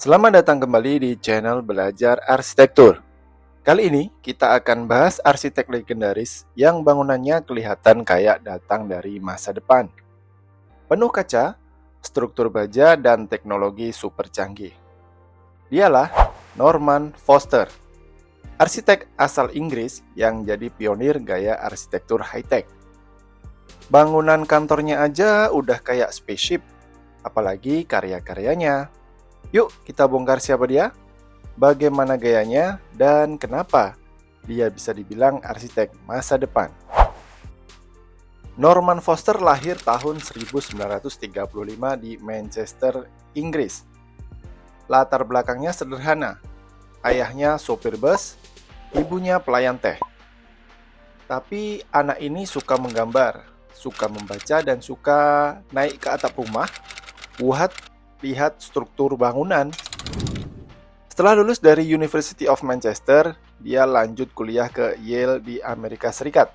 Selamat datang kembali di channel Belajar Arsitektur. Kali ini kita akan bahas arsitek legendaris yang bangunannya kelihatan kayak datang dari masa depan. Penuh kaca, struktur baja, dan teknologi super canggih. Dialah Norman Foster, arsitek asal Inggris yang jadi pionir gaya arsitektur high-tech. Bangunan kantornya aja udah kayak spaceship, apalagi karya-karyanya. Yuk kita bongkar siapa dia, bagaimana gayanya, dan kenapa dia bisa dibilang arsitek masa depan. Norman Foster lahir tahun 1935 di Manchester, Inggris. Latar belakangnya sederhana. Ayahnya sopir bus, ibunya pelayan teh. Tapi anak ini suka menggambar, suka membaca, dan suka naik ke atap rumah buat lihat struktur bangunan. Setelah lulus dari University of Manchester, dia lanjut kuliah ke Yale di Amerika Serikat.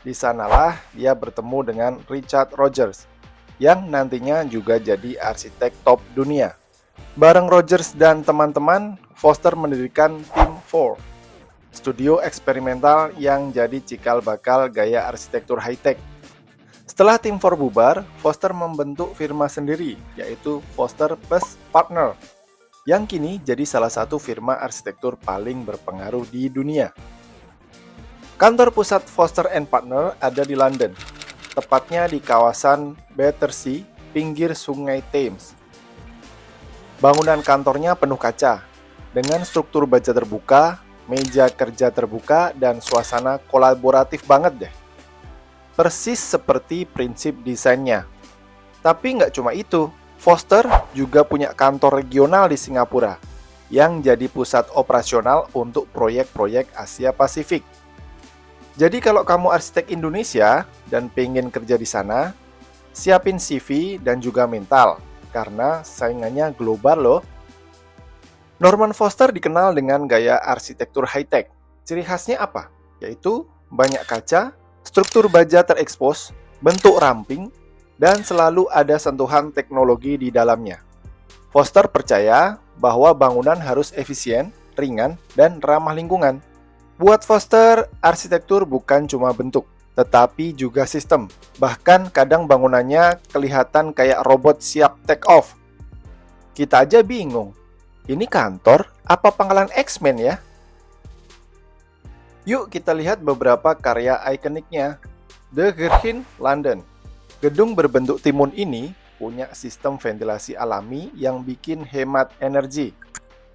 Di sanalah dia bertemu dengan Richard Rogers, yang nantinya juga jadi arsitek top dunia. Bareng Rogers dan teman-teman, Foster mendirikan Team 4, studio eksperimental yang jadi cikal bakal gaya arsitektur high-tech. Setelah Team 4 bubar, Foster membentuk firma sendiri, yaitu Foster Plus Partner, yang kini jadi salah satu firma arsitektur paling berpengaruh di dunia. Kantor pusat Foster & Partner ada di London, tepatnya di kawasan Battersea, pinggir sungai Thames. Bangunan kantornya penuh kaca, dengan struktur baja terbuka, meja kerja terbuka, dan suasana kolaboratif banget deh. Persis seperti prinsip desainnya. Tapi nggak cuma itu, Foster juga punya kantor regional di Singapura yang jadi pusat operasional untuk proyek-proyek Asia Pasifik. Jadi kalau kamu arsitek Indonesia dan pengen kerja di sana, siapin CV dan juga mental, karena saingannya global loh. Norman Foster dikenal dengan gaya arsitektur high-tech. Ciri khasnya apa? Yaitu banyak kaca, struktur baja terekspos, bentuk ramping, dan selalu ada sentuhan teknologi di dalamnya. Foster percaya bahwa bangunan harus efisien, ringan, dan ramah lingkungan. Buat Foster, arsitektur bukan cuma bentuk, tetapi juga sistem. Bahkan kadang bangunannya kelihatan kayak robot siap take off. Kita aja bingung, ini kantor apa pangkalan X-Men ya? Yuk kita lihat beberapa karya ikoniknya. The Gherkin, London. Gedung berbentuk timun ini punya sistem ventilasi alami yang bikin hemat energi.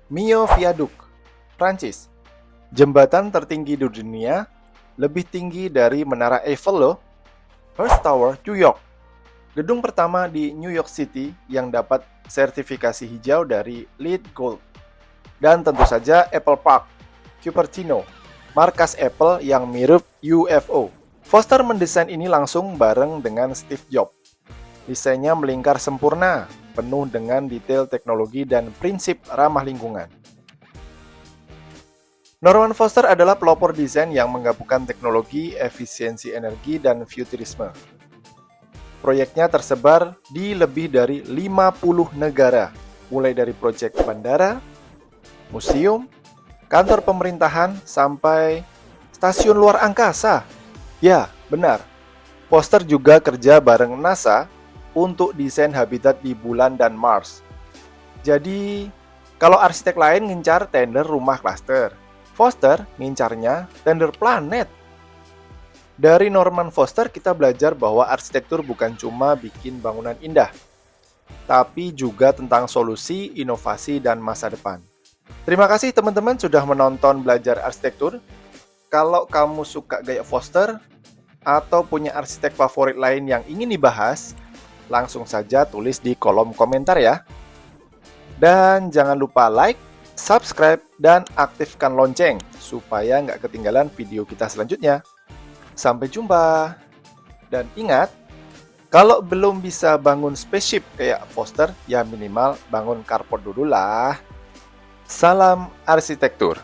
Mio Viaduct, Prancis. Jembatan tertinggi di dunia, lebih tinggi dari Menara Eiffel loh. Hearst Tower, New York. Gedung pertama di New York City yang dapat sertifikasi hijau dari LEED Gold. Dan tentu saja Apple Park, Cupertino, markas Apple yang mirip UFO. Foster mendesain ini langsung bareng dengan Steve Jobs. Desainnya melingkar sempurna, penuh dengan detail teknologi dan prinsip ramah lingkungan. Norman Foster adalah pelopor desain yang menggabungkan teknologi, efisiensi energi, dan futurisme. Proyeknya tersebar di lebih dari 50 negara, mulai dari proyek bandara, museum, kantor pemerintahan, sampai stasiun luar angkasa. Ya, benar. Foster juga kerja bareng NASA untuk desain habitat di bulan dan Mars. Jadi, kalau arsitek lain ngincar tender rumah klaster, Foster ngincarnya tender planet. Dari Norman Foster kita belajar bahwa arsitektur bukan cuma bikin bangunan indah, tapi juga tentang solusi, inovasi, dan masa depan. Terima kasih teman-teman sudah menonton belajar arsitektur. Kalau kamu suka gaya Foster atau punya arsitek favorit lain yang ingin dibahas, langsung saja tulis di kolom komentar ya. Dan jangan lupa like, subscribe, dan aktifkan lonceng supaya nggak ketinggalan video kita selanjutnya. Sampai jumpa. Dan ingat, kalau belum bisa bangun spaceship kayak Foster, ya minimal bangun carport dulu lah. Salam arsitektur.